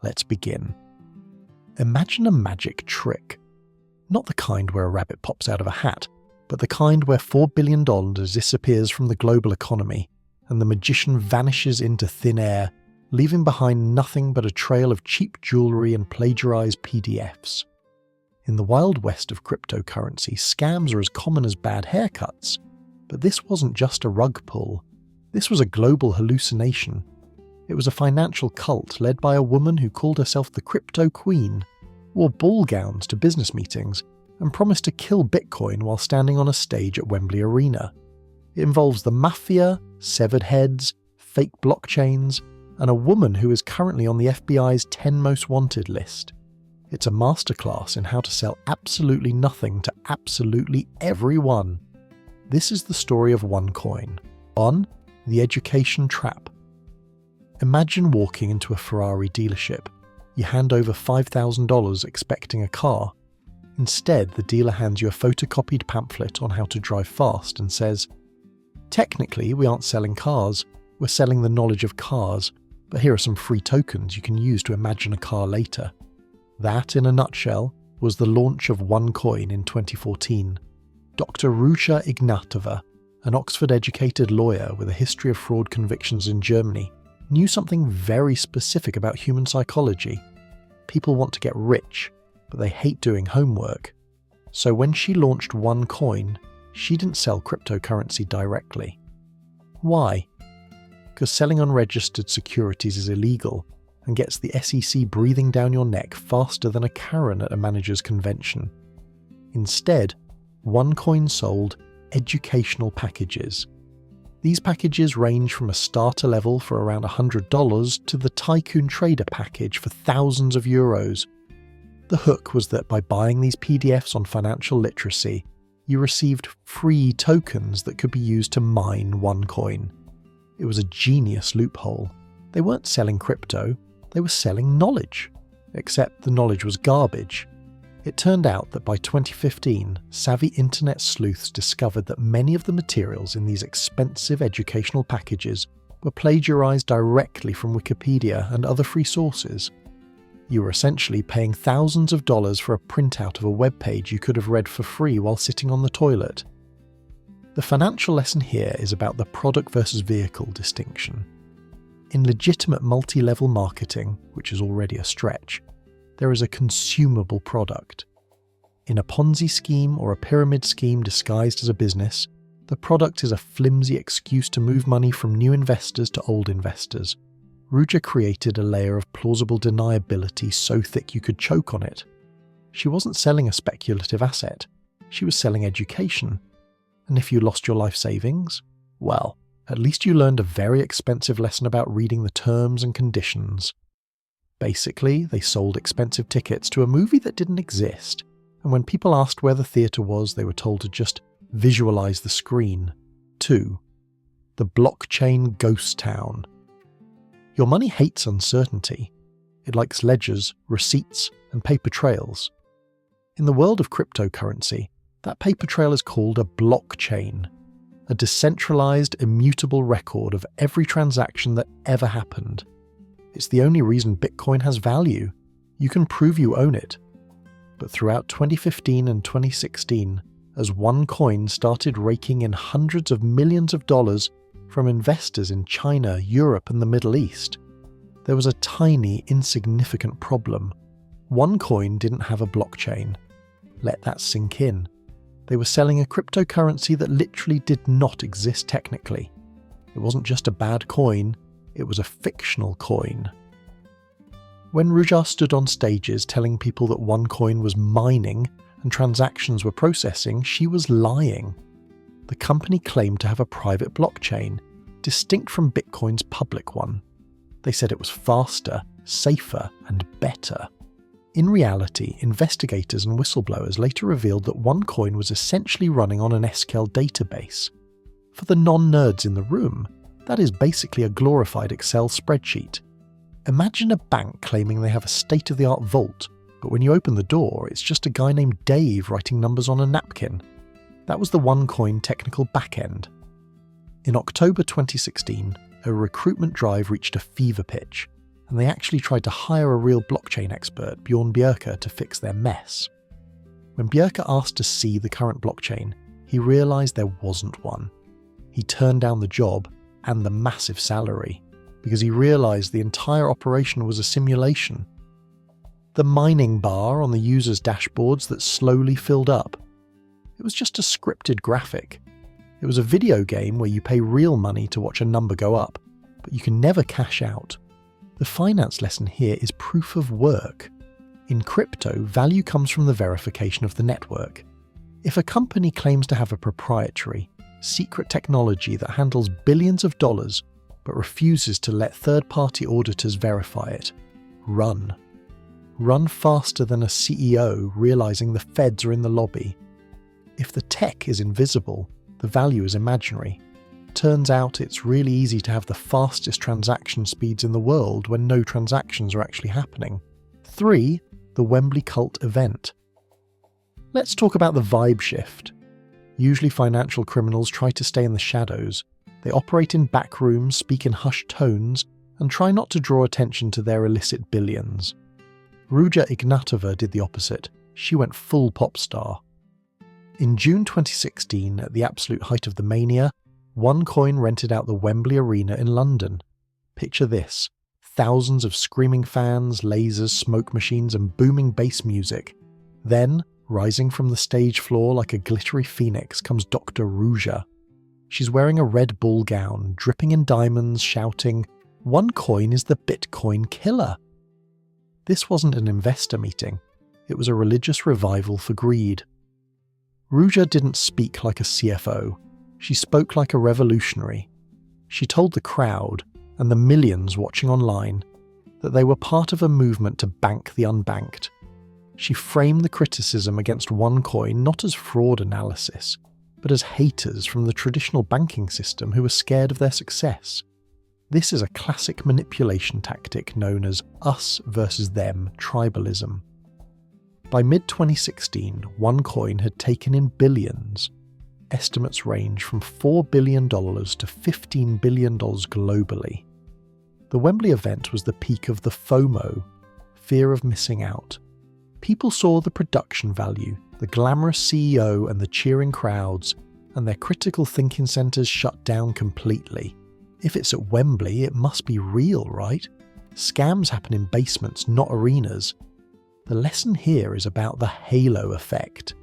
Let's begin. Imagine a magic trick. Not the kind where a rabbit pops out of a hat, but the kind where $4 billion disappears from the global economy and the magician vanishes into thin air, leaving behind nothing but a trail of cheap jewellery and plagiarised PDFs. In the wild west of cryptocurrency, scams are as common as bad haircuts. But this wasn't just a rug pull. This was a global hallucination. It was a financial cult led by a woman who called herself the Crypto Queen, wore ball gowns to business meetings, and promised to kill Bitcoin while standing on a stage at Wembley Arena. It involves the mafia, severed heads, fake blockchains, and a woman who is currently on the FBI's 10 most wanted list. It's a masterclass in how to sell absolutely nothing to absolutely everyone. This is the story of OneCoin. On the education trap. Imagine walking into a Ferrari dealership. You hand over $5,000 expecting a car. Instead, the dealer hands you a photocopied pamphlet on how to drive fast and says, "Technically, we aren't selling cars, we're selling the knowledge of cars, but here are some free tokens you can use to imagine a car later." That, in a nutshell, was the launch of OneCoin in 2014. Dr. Ruja Ignatova, an Oxford-educated lawyer with a history of fraud convictions in Germany, knew something very specific about human psychology. People want to get rich, but they hate doing homework. So when she launched OneCoin, she didn't sell cryptocurrency directly. Why? Because selling unregistered securities is illegal and gets the SEC breathing down your neck faster than a Karen at a manager's convention. Instead, OneCoin sold educational packages. These packages range from a starter level for around $100 to the Tycoon Trader package for thousands of euros. The hook was that by buying these PDFs on financial literacy, you received free tokens that could be used to mine OneCoin. It was a genius loophole. They weren't selling crypto, they were selling knowledge. Except the knowledge was garbage. It turned out that by 2015, savvy internet sleuths discovered that many of the materials in these expensive educational packages were plagiarized directly from Wikipedia and other free sources. You were essentially paying thousands of dollars for a printout of a web page you could have read for free while sitting on the toilet. The financial lesson here is about the product versus vehicle distinction. In legitimate multi-level marketing, which is already a stretch, there is a consumable product. In a Ponzi scheme or a pyramid scheme disguised as a business, the product is a flimsy excuse to move money from new investors to old investors. Ruja created a layer of plausible deniability so thick you could choke on it. She wasn't selling a speculative asset, she was selling education. And if you lost your life savings, well, at least you learned a very expensive lesson about reading the terms and conditions. Basically, they sold expensive tickets to a movie that didn't exist, and when people asked where the theatre was, they were told to just visualize the screen. 2. The blockchain ghost town. Your money hates uncertainty. It likes ledgers, receipts, and paper trails. In the world of cryptocurrency, that paper trail is called a blockchain, a decentralized, immutable record of every transaction that ever happened. It's the only reason Bitcoin has value. You can prove you own it. But throughout 2015 and 2016, as OneCoin started raking in hundreds of millions of dollars from investors in China, Europe, and the Middle East, there was a tiny, insignificant problem. OneCoin didn't have a blockchain. Let that sink in. They were selling a cryptocurrency that literally did not exist technically. It wasn't just a bad coin, it was a fictional coin. When Ruja stood on stages telling people that OneCoin was mining and transactions were processing, she was lying. The company claimed to have a private blockchain, distinct from Bitcoin's public one. They said it was faster, safer, and better. In reality, investigators and whistleblowers later revealed that OneCoin was essentially running on an SQL database. For the non-nerds in the room, that is basically a glorified Excel spreadsheet. Imagine a bank claiming they have a state-of-the-art vault, but when you open the door, it's just a guy named Dave writing numbers on a napkin. That was the OneCoin technical backend. In October 2016, a recruitment drive reached a fever pitch, and they actually tried to hire a real blockchain expert, Bjorn Bjerke, to fix their mess. When Bjerke asked to see the current blockchain, he realised there wasn't one. He turned down the job and the massive salary because he realised the entire operation was a simulation. The mining bar on the users' dashboards that slowly filled up, it was just a scripted graphic. It was a video game where you pay real money to watch a number go up, but you can never cash out. The finance lesson here is proof of work. In crypto, value comes from the verification of the network. If a company claims to have a proprietary, secret technology that handles billions of dollars but refuses to let third-party auditors verify it, run. Run faster than a CEO realizing the feds are in the lobby. If the tech is invisible, the value is imaginary. Turns out it's really easy to have the fastest transaction speeds in the world when no transactions are actually happening. 3. The Wembley cult event. Let's talk about the vibe shift. Usually financial criminals try to stay in the shadows. They operate in back rooms, speak in hushed tones, and try not to draw attention to their illicit billions. Ruja Ignatova did the opposite. She went full pop star. In June 2016, at the absolute height of the mania, OneCoin rented out the Wembley Arena in London. Picture this: thousands of screaming fans, lasers, smoke machines, and booming bass music. Then, rising from the stage floor like a glittery phoenix, comes Dr. Ruja. She's wearing a red ball gown, dripping in diamonds, shouting, "OneCoin is the Bitcoin killer." This wasn't an investor meeting. It was a religious revival for greed. Ruja didn't speak like a CFO. She spoke like a revolutionary. She told the crowd, and the millions watching online, that they were part of a movement to bank the unbanked. She framed the criticism against OneCoin not as fraud analysis, but as haters from the traditional banking system who were scared of their success. This is a classic manipulation tactic known as us versus them tribalism. By mid-2016, OneCoin had taken in billions. Estimates range from $4 billion to $15 billion globally. The Wembley event was the peak of the FOMO, fear of missing out. People saw the production value, the glamorous CEO and the cheering crowds, and their critical thinking centres shut down completely. If it's at Wembley, it must be real, right? Scams happen in basements, not arenas. The lesson here is about the halo effect.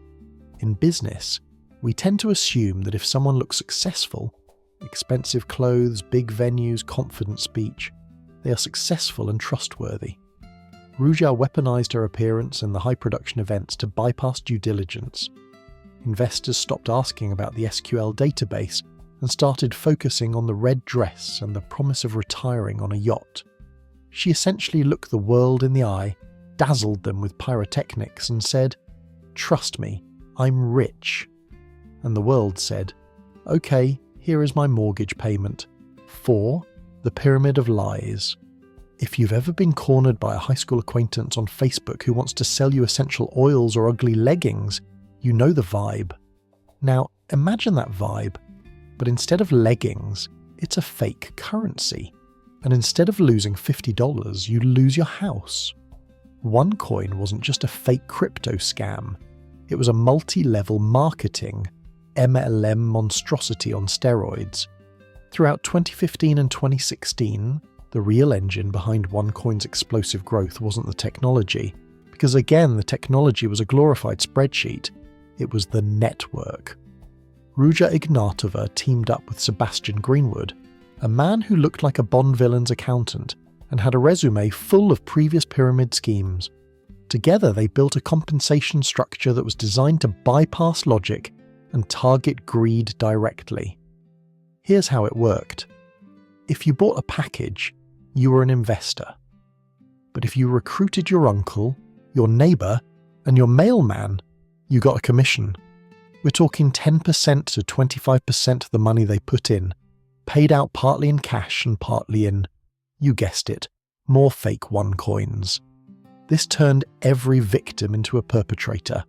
In business, we tend to assume that if someone looks successful, expensive clothes, big venues, confident speech, they are successful and trustworthy. Ruja weaponized her appearance and the high-production events to bypass due diligence. Investors stopped asking about the SQL database and started focusing on the red dress and the promise of retiring on a yacht. She essentially looked the world in the eye, dazzled them with pyrotechnics and said, "Trust me, I'm rich." And the world said, "Okay, here is my mortgage payment." 4. The Pyramid of Lies. If you've ever been cornered by a high school acquaintance on Facebook who wants to sell you essential oils or ugly leggings, you know the vibe. Now, imagine that vibe, but instead of leggings, it's a fake currency. And instead of losing $50, you lose your house. OneCoin wasn't just a fake crypto scam. It was a multi-level marketing, MLM monstrosity on steroids. Throughout 2015 and 2016, the real engine behind OneCoin's explosive growth wasn't the technology, because again, the technology was a glorified spreadsheet. It was the network. Ruja Ignatova teamed up with Sebastian Greenwood, a man who looked like a Bond villain's accountant and had a resume full of previous pyramid schemes. Together, they built a compensation structure that was designed to bypass logic and target greed directly. Here's how it worked. If you bought a package, you were an investor. But if you recruited your uncle, your neighbour, and your mailman, you got a commission. We're talking 10% to 25% of the money they put in, paid out partly in cash and partly in, you guessed it, more fake OneCoins. This turned every victim into a perpetrator.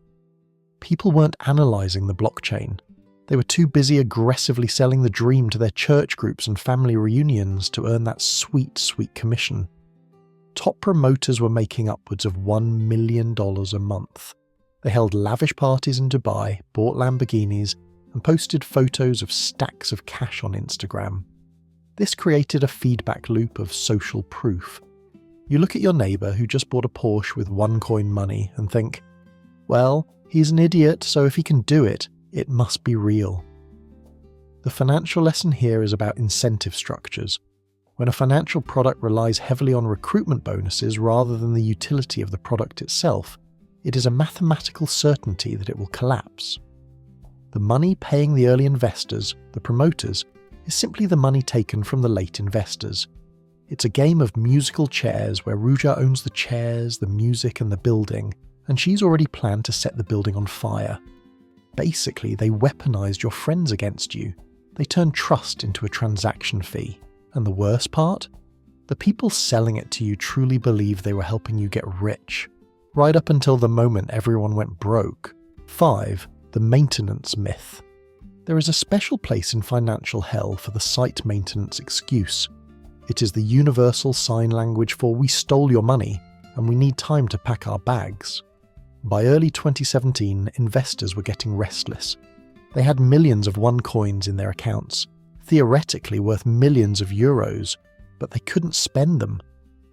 People weren't analysing the blockchain. They were too busy aggressively selling the dream to their church groups and family reunions to earn that sweet, sweet commission. top promoters were making upwards of $1 million a month. They held lavish parties in Dubai, bought Lamborghinis, and posted photos of stacks of cash on Instagram. This created a feedback loop of social proof. You look at your neighbour who just bought a Porsche with OneCoin money and think, well, he's an idiot, so if he can do it, it must be real. The financial lesson here is about incentive structures. When a financial product relies heavily on recruitment bonuses rather than the utility of the product itself, it is a mathematical certainty that it will collapse. The money paying the early investors, the promoters, is simply the money taken from the late investors. It's a game of musical chairs where Ruja owns the chairs, the music and the building, and she's already planned to set the building on fire. Basically, they weaponized your friends against you. They turned trust into a transaction fee. And the worst part? The people selling it to you truly believed they were helping you get rich, right up until the moment everyone went broke. 5. The maintenance myth. There is a special place in financial hell for the site maintenance excuse. It is the universal sign language for "we stole your money and we need time to pack our bags." By early 2017, investors were getting restless. They had millions of OneCoins in their accounts, theoretically worth millions of euros, but they couldn't spend them.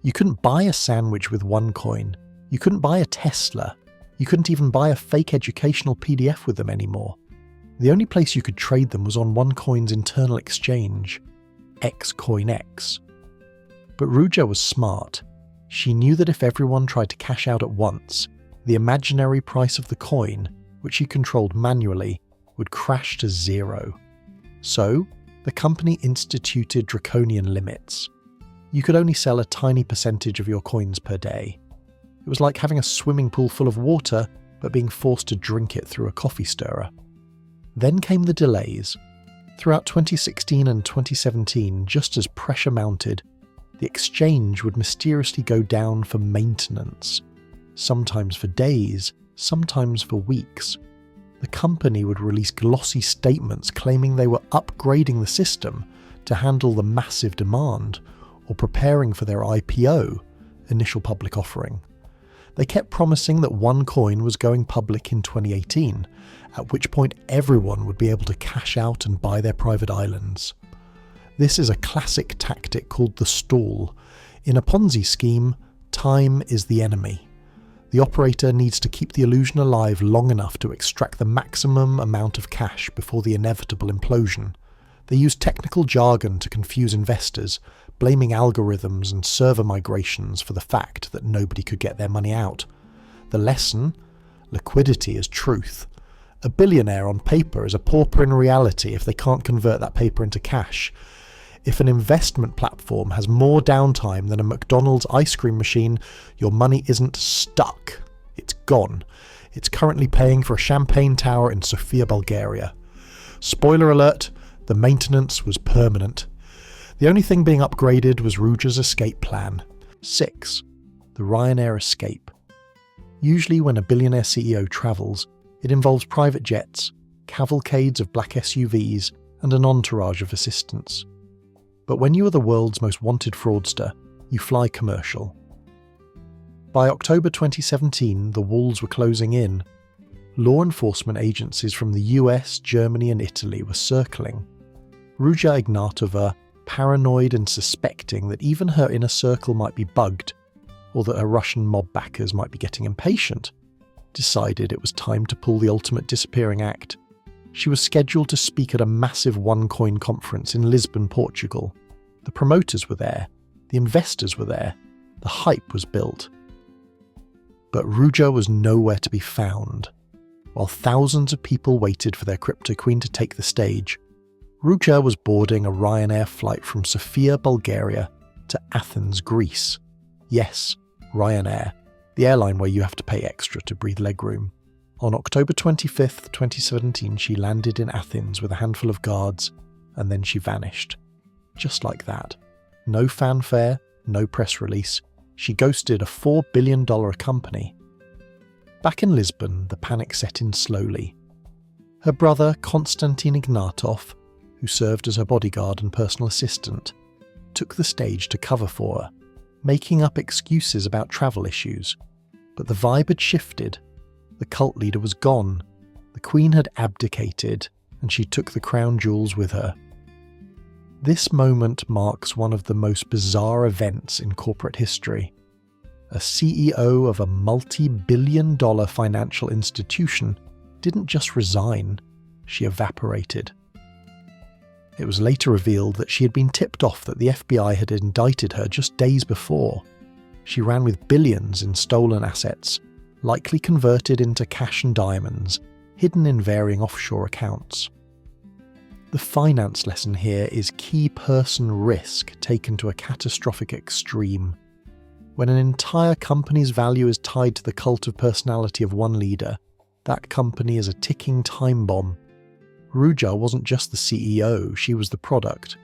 You couldn't buy a sandwich with OneCoin. You couldn't buy a Tesla. You couldn't even buy a fake educational PDF with them anymore. The only place you could trade them was on OneCoin's internal exchange, XCoinX. But Ruja was smart. She knew that if everyone tried to cash out at once, the imaginary price of the coin, which she controlled manually, would crash to zero. So, the company instituted draconian limits. You could only sell a tiny percentage of your coins per day. It was like having a swimming pool full of water, but being forced to drink it through a coffee stirrer. Then came the delays. Throughout 2016 and 2017, just as pressure mounted, the exchange would mysteriously go down for maintenance, sometimes for days, sometimes for weeks. The company would release glossy statements claiming they were upgrading the system to handle the massive demand, or preparing for their IPO, initial public offering. They kept promising that OneCoin was going public in 2018, at which point everyone would be able to cash out and buy their private islands. This is a classic tactic called the stall. In a Ponzi scheme, time is the enemy. The operator needs to keep the illusion alive long enough to extract the maximum amount of cash before the inevitable implosion. They use technical jargon to confuse investors, blaming algorithms and server migrations for the fact that nobody could get their money out. The lesson? Liquidity is truth. A billionaire on paper is a pauper in reality if they can't convert that paper into cash. If an investment platform has more downtime than a McDonald's ice cream machine, your money isn't stuck. It's gone. It's currently paying for a champagne tower in Sofia, Bulgaria. Spoiler alert, the maintenance was permanent. The only thing being upgraded was Ruja's escape plan. 6. The Ryanair escape. Usually when a billionaire CEO travels, it involves private jets, cavalcades of black SUVs, and an entourage of assistants. But when you are the world's most wanted fraudster, you fly commercial. By October 2017, the walls were closing in. Law enforcement agencies from the US, Germany and Italy were circling. Ruja Ignatova, paranoid and suspecting that even her inner circle might be bugged, or that her Russian mob backers might be getting impatient, decided it was time to pull the ultimate disappearing act. She was scheduled to speak at a massive OneCoin conference in Lisbon, Portugal. The promoters were there, the investors were there, the hype was built. But Ruja was nowhere to be found. While thousands of people waited for their crypto queen to take the stage, Ruja was boarding a Ryanair flight from Sofia, Bulgaria to Athens, Greece. Yes, Ryanair, the airline where you have to pay extra to breathe legroom. On October 25th, 2017, she landed in Athens with a handful of guards, and then she vanished. Just like that. No fanfare, no press release. She ghosted a $4 billion company. Back in Lisbon, the panic set in slowly. Her brother, Konstantin Ignatov, who served as her bodyguard and personal assistant, took the stage to cover for her. making up excuses about travel issues. But the vibe had shifted. The cult leader was gone. The Queen had abdicated, and she took the crown jewels with her. This moment marks one of the most bizarre events in corporate history. A CEO of a multi-billion-dollar financial institution didn't just resign, she evaporated. It was later revealed that she had been tipped off that the FBI had indicted her just days before. She ran with billions in stolen assets, likely converted into cash and diamonds, hidden in varying offshore accounts. The finance lesson here is key person risk taken to a catastrophic extreme. When an entire company's value is tied to the cult of personality of one leader, that company is a ticking time bomb. Ruja wasn't just the CEO, she was the product.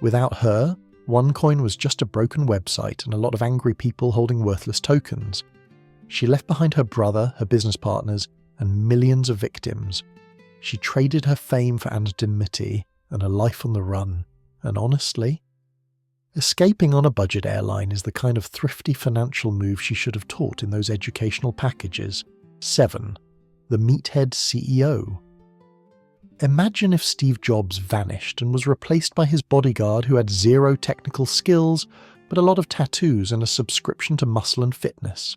Without her, OneCoin was just a broken website and a lot of angry people holding worthless tokens. She left behind her brother, her business partners, and millions of victims. She traded her fame for anonymity and a life on the run. And honestly, escaping on a budget airline is the kind of thrifty financial move she should have taught in those educational packages. 7. The Meathead CEO. Imagine if Steve Jobs vanished and was replaced by his bodyguard who had zero technical skills, but a lot of tattoos and a subscription to muscle and fitness.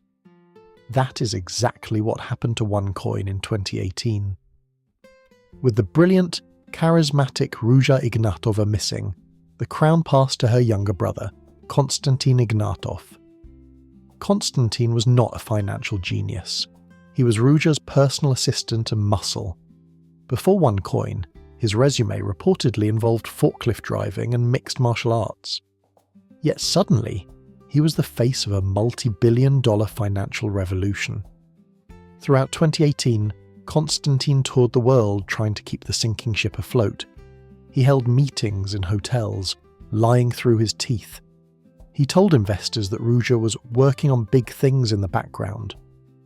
That is exactly what happened to OneCoin in 2018. With the brilliant, charismatic Ruja Ignatova missing, the crown passed to her younger brother, Konstantin Ignatov. Konstantin was not a financial genius. He was Ruja's personal assistant and muscle. Before OneCoin, his resume reportedly involved forklift driving and mixed martial arts. Yet suddenly, he was the face of a multi-billion-dollar financial revolution. Throughout 2018, Konstantin toured the world trying to keep the sinking ship afloat. He held meetings in hotels, lying through his teeth. He told investors that Ruja was working on big things in the background,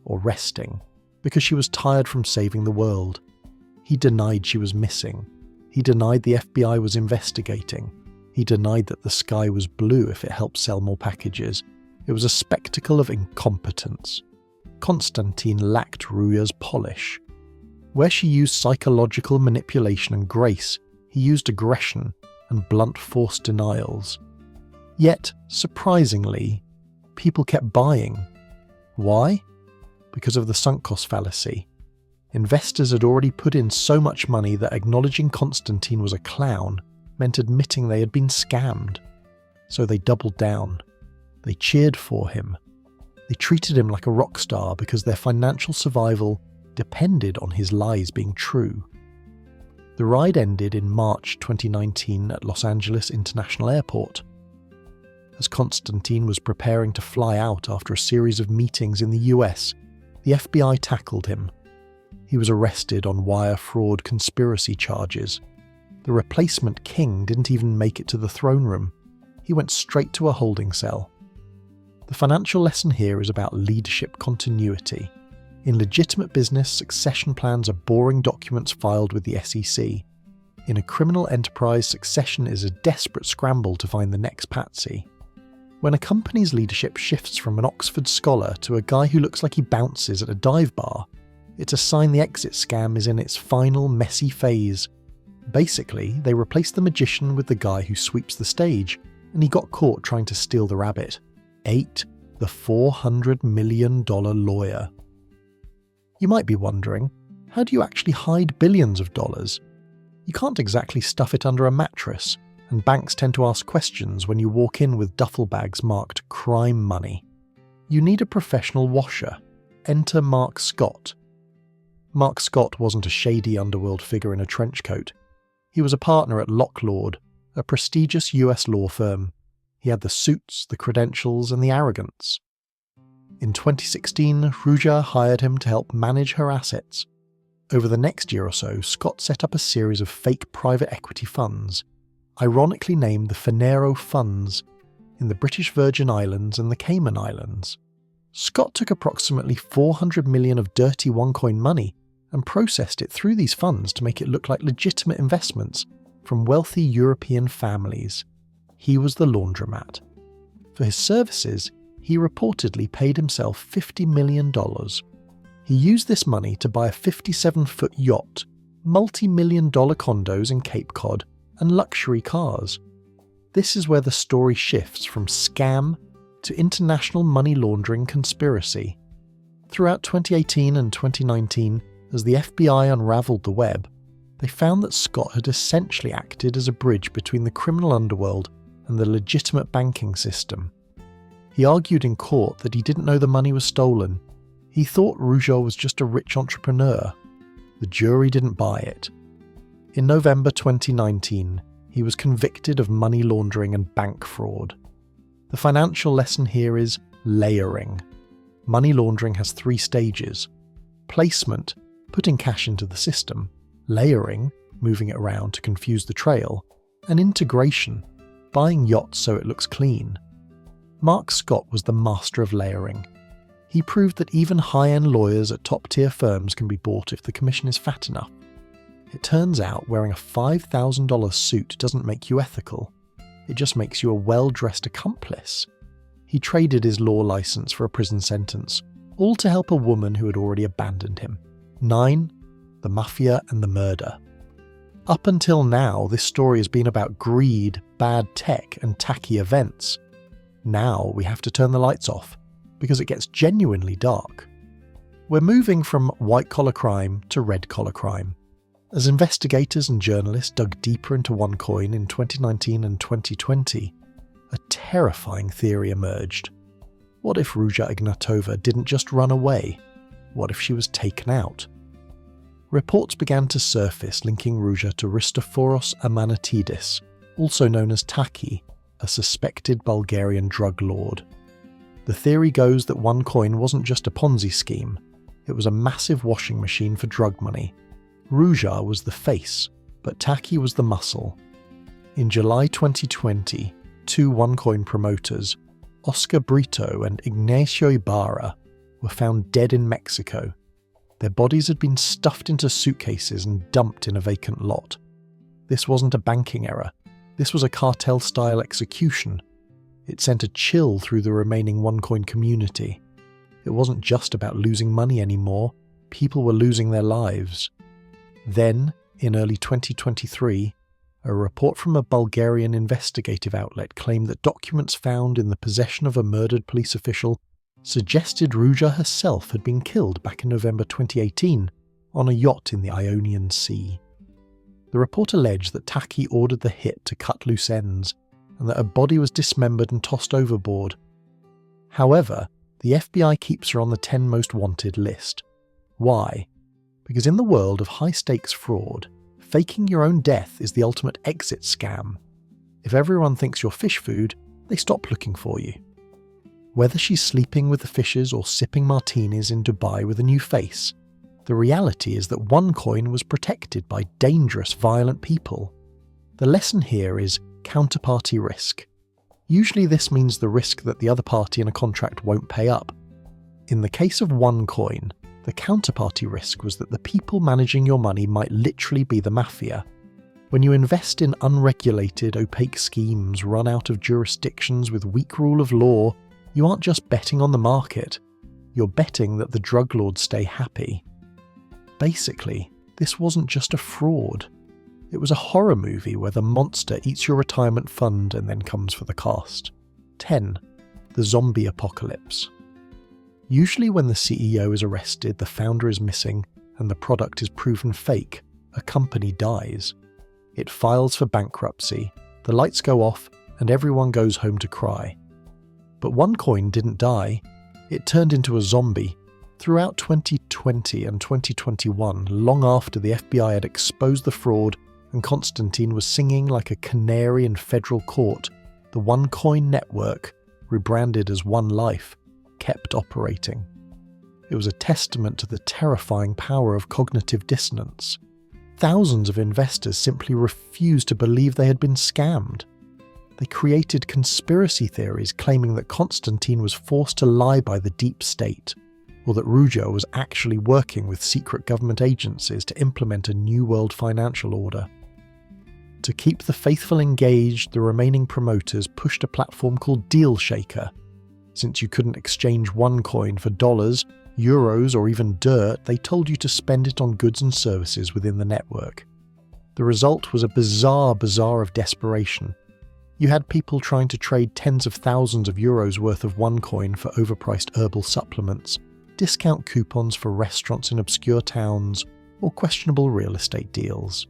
or resting, because she was tired from saving the world. He denied she was missing. He denied the FBI was investigating. He denied that the sky was blue if it helped sell more packages. It was a spectacle of incompetence. Konstantin lacked Ruja's polish. Where she used psychological manipulation and grace, he used aggression and blunt force denials. Yet, surprisingly, people kept buying. Why? Because of the sunk cost fallacy. Investors had already put in so much money that acknowledging Konstantin was a clown meant admitting they had been scammed. So they doubled down. They cheered for him. They treated him like a rock star because their financial survival depended on his lies being true. The ride ended in March 2019 at Los Angeles International Airport. As Konstantin was preparing to fly out after a series of meetings in the US, the FBI tackled him. He was arrested on wire fraud conspiracy charges. The replacement king didn't even make it to the throne room. He went straight to a holding cell. The financial lesson here is about leadership continuity. In legitimate business, succession plans are boring documents filed with the SEC. In a criminal enterprise, succession is a desperate scramble to find the next patsy. When a company's leadership shifts from an Oxford scholar to a guy who looks like he bounces at a dive bar, it's a sign the exit scam is in its final messy phase. Basically, they replaced the magician with the guy who sweeps the stage, and he got caught trying to steal the rabbit. 8. The $400 million lawyer. You might be wondering, how do you actually hide billions of dollars? You can't exactly stuff it under a mattress, and banks tend to ask questions when you walk in with duffel bags marked crime money. You need a professional washer. Enter Mark Scott. Mark Scott wasn't a shady underworld figure in a trench coat. He was a partner at Locklord, a prestigious US law firm. He had the suits, the credentials, and the arrogance. In 2016, Ruja hired him to help manage her assets. Over the next year or so, Scott set up a series of fake private equity funds, ironically named the Finero Funds, in the British Virgin Islands and the Cayman Islands. Scott took approximately $400 million of dirty OneCoin money and processed it through these funds to make it look like legitimate investments from wealthy European families. He was the laundromat. For his services, he reportedly paid himself $50 million. He used this money to buy a 57-foot yacht, multi-million-dollar condos in Cape Cod, and luxury cars. This is where the story shifts from scam to international money laundering conspiracy. Throughout 2018 and 2019, as the FBI unraveled the web, they found that Scott had essentially acted as a bridge between the criminal underworld and the legitimate banking system. He argued in court that he didn't know the money was stolen. He thought Ruja was just a rich entrepreneur. The jury didn't buy it. In November 2019, he was convicted of money laundering and bank fraud. The financial lesson here is layering. Money laundering has 3 stages: placement, putting cash into the system; layering, moving it around to confuse the trail; and integration, buying yachts so it looks clean. Mark Scott was the master of layering. He proved that even high-end lawyers at top-tier firms can be bought if the commission is fat enough. It turns out wearing a $5,000 suit doesn't make you ethical. It just makes you a well-dressed accomplice. He traded his law license for a prison sentence, all to help a woman who had already abandoned him. 9. The mafia and the murder. Up until now, this story has been about greed, bad tech, and tacky events. Now we have to turn the lights off, because it gets genuinely dark. We're moving from white-collar crime to red-collar crime. As investigators and journalists dug deeper into OneCoin in 2019 and 2020, a terrifying theory emerged. What if Ruja Ignatova didn't just run away? What if she was taken out? Reports began to surface linking Ruja to Ristoforos Amanatidis, also known as Taki, a suspected Bulgarian drug lord. The theory goes that OneCoin wasn't just a Ponzi scheme, it was a massive washing machine for drug money. Ruja was the face, but Taki was the muscle. In July 2020, 2 OneCoin promoters, Oscar Brito and Ignacio Ibarra, were found dead in Mexico. Their bodies had been stuffed into suitcases and dumped in a vacant lot. This wasn't a banking error. This was a cartel-style execution. It sent a chill through the remaining OneCoin community. It wasn't just about losing money anymore. People were losing their lives. Then, in early 2023, a report from a Bulgarian investigative outlet claimed that documents found in the possession of a murdered police official suggested Ruja herself had been killed back in November 2018 on a yacht in the Ionian Sea. The report alleged that Taki ordered the hit to cut loose ends, and that her body was dismembered and tossed overboard. However, the FBI keeps her on the 10 most wanted list. Why? Because in the world of high-stakes fraud, faking your own death is the ultimate exit scam. If everyone thinks you're fish food, they stop looking for you. Whether she's sleeping with the fishes or sipping martinis in Dubai with a new face, the reality is that OneCoin was protected by dangerous, violent people. The lesson here is counterparty risk. Usually this means the risk that the other party in a contract won't pay up. In the case of OneCoin, the counterparty risk was that the people managing your money might literally be the mafia. When you invest in unregulated, opaque schemes run out of jurisdictions with weak rule of law, you aren't just betting on the market, you're betting that the drug lords stay happy. Basically, this wasn't just a fraud. It was a horror movie where the monster eats your retirement fund and then comes for the cast. 10. The zombie apocalypse. Usually when the CEO is arrested, the founder is missing, and the product is proven fake, a company dies. It files for bankruptcy, the lights go off, and everyone goes home to cry. But OneCoin didn't die. It turned into a zombie. Throughout 2020 and 2021, long after the FBI had exposed the fraud and Constantine was singing like a canary in federal court, the OneCoin network, rebranded as One Life, kept operating. It was a testament to the terrifying power of cognitive dissonance. Thousands of investors simply refused to believe they had been scammed. They created conspiracy theories claiming that Constantine was forced to lie by the deep state, or that Ruja was actually working with secret government agencies to implement a new world financial order. To keep the faithful engaged, the remaining promoters pushed a platform called Deal Shaker. Since you couldn't exchange OneCoin for dollars, euros, or even dirt, they told you to spend it on goods and services within the network. The result was a bizarre bazaar of desperation. You had people trying to trade tens of thousands of euros worth of OneCoin for overpriced herbal supplements, discount coupons for restaurants in obscure towns, or questionable real estate deals.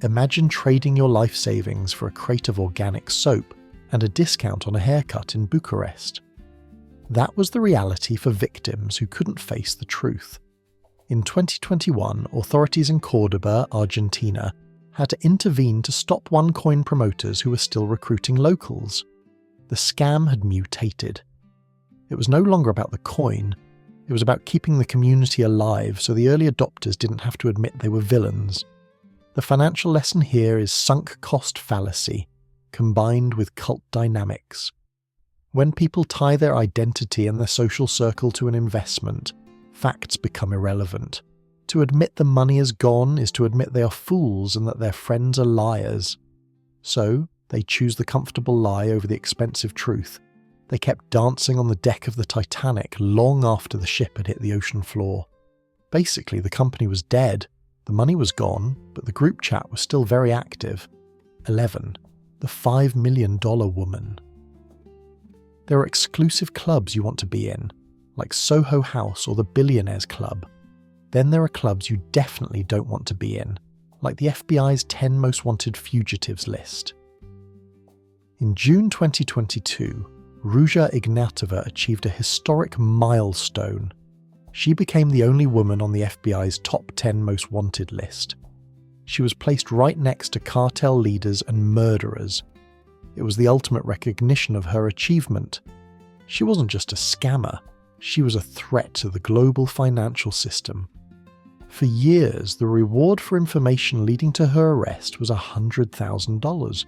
Imagine trading your life savings for a crate of organic soap and a discount on a haircut in Bucharest. That was the reality for victims who couldn't face the truth. In 2021, authorities in Cordoba, Argentina, had to intervene to stop OneCoin promoters who were still recruiting locals. The scam had mutated. It was no longer about the coin, it was about keeping the community alive so the early adopters didn't have to admit they were villains. The financial lesson here is sunk cost fallacy, combined with cult dynamics. When people tie their identity and their social circle to an investment, facts become irrelevant. To admit the money is gone is to admit they are fools and that their friends are liars. So, they choose the comfortable lie over the expensive truth. They kept dancing on the deck of the Titanic long after the ship had hit the ocean floor. Basically, the company was dead, the money was gone, but the group chat was still very active. 11. The $5 million woman. There are exclusive clubs you want to be in, like Soho House or the Billionaires Club. Then there are clubs you definitely don't want to be in, like the FBI's 10 Most Wanted Fugitives list. In June 2022, Ruja Ignatova achieved a historic milestone. She became the only woman on the FBI's top 10 most wanted list. She was placed right next to cartel leaders and murderers. It was the ultimate recognition of her achievement. She wasn't just a scammer, she was a threat to the global financial system. For years, the reward for information leading to her arrest was $100,000.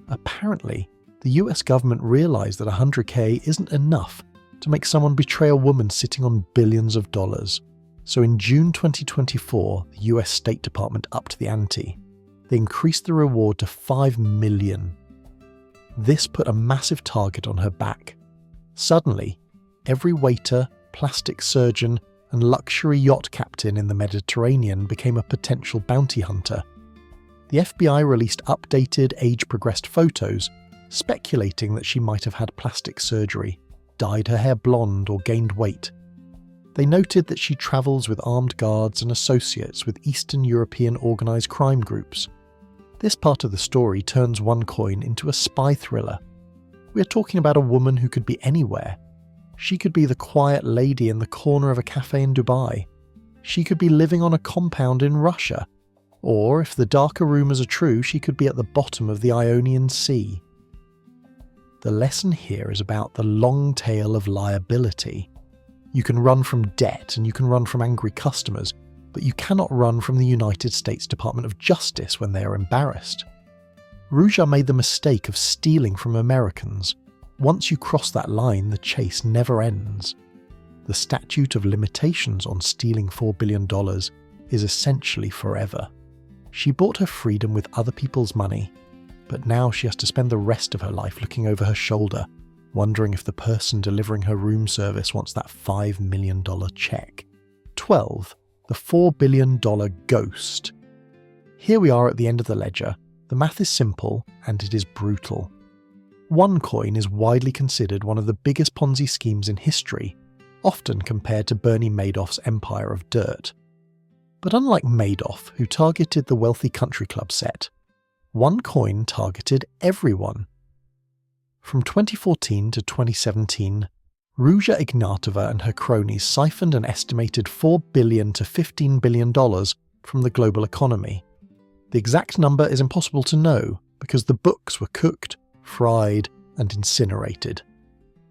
Apparently, the US government realized that $100K isn't enough to make someone betray a woman sitting on billions of dollars. So in June 2024, the US State Department upped the ante. They increased the reward to $5 million. This put a massive target on her back. Suddenly, every waiter, plastic surgeon, and luxury yacht captain in the Mediterranean became a potential bounty hunter. The FBI released updated, age-progressed photos, speculating that she might have had plastic surgery, dyed her hair blonde, or gained weight. They noted that she travels with armed guards and associates with Eastern European organised crime groups. This part of the story turns OneCoin into a spy thriller. We are talking about a woman who could be anywhere. She could be the quiet lady in the corner of a cafe in Dubai. She could be living on a compound in Russia. Or, if the darker rumours are true, she could be at the bottom of the Ionian Sea. The lesson here is about the long tail of liability. You can run from debt and you can run from angry customers, but you cannot run from the United States Department of Justice when they are embarrassed. Ruja made the mistake of stealing from Americans. Once you cross that line, the chase never ends. The statute of limitations on stealing $4 billion is essentially forever. She bought her freedom with other people's money, but now she has to spend the rest of her life looking over her shoulder, wondering if the person delivering her room service wants that $5 million check. 12. The $4 billion ghost. Here we are at the end of the ledger. The math is simple, and it is brutal. OneCoin is widely considered one of the biggest Ponzi schemes in history, often compared to Bernie Madoff's empire of dirt. But unlike Madoff, who targeted the wealthy country club set, OneCoin targeted everyone. From 2014 to 2017, Ruja Ignatova and her cronies siphoned an estimated $4 billion to $15 billion from the global economy. The exact number is impossible to know because the books were cooked, fried, and incinerated.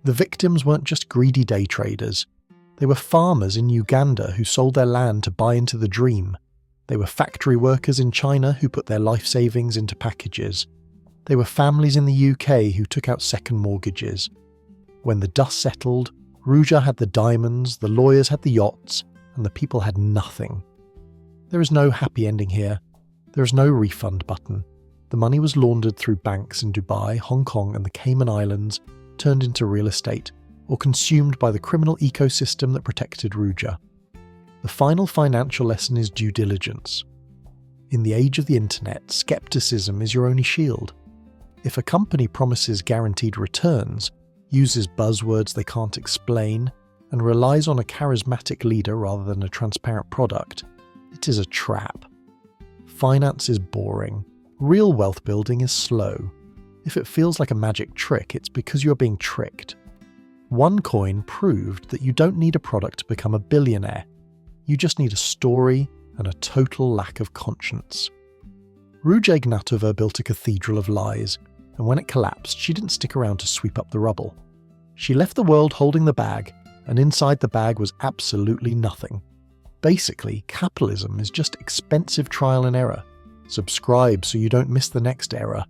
The victims weren't just greedy day traders. They were farmers in Uganda who sold their land to buy into the dream. They were factory workers in China who put their life savings into packages. They were families in the UK who took out second mortgages. When the dust settled, Ruja had the diamonds, the lawyers had the yachts, and the people had nothing. There is no happy ending here. There is no refund button. The money was laundered through banks in Dubai, Hong Kong, and the Cayman Islands, turned into real estate, or consumed by the criminal ecosystem that protected Ruja. The final financial lesson is due diligence. In the age of the internet, skepticism is your only shield. If a company promises guaranteed returns, uses buzzwords they can't explain, and relies on a charismatic leader rather than a transparent product, it is a trap. Finance is boring. Real wealth building is slow. If it feels like a magic trick, it's because you're being tricked. OneCoin proved that you don't need a product to become a billionaire. You just need a story and a total lack of conscience. Ruja Ignatova built a cathedral of lies, and when it collapsed, she didn't stick around to sweep up the rubble. She left the world holding the bag, and inside the bag was absolutely nothing. Basically, capitalism is just expensive trial and error. Subscribe so you don't miss the next era.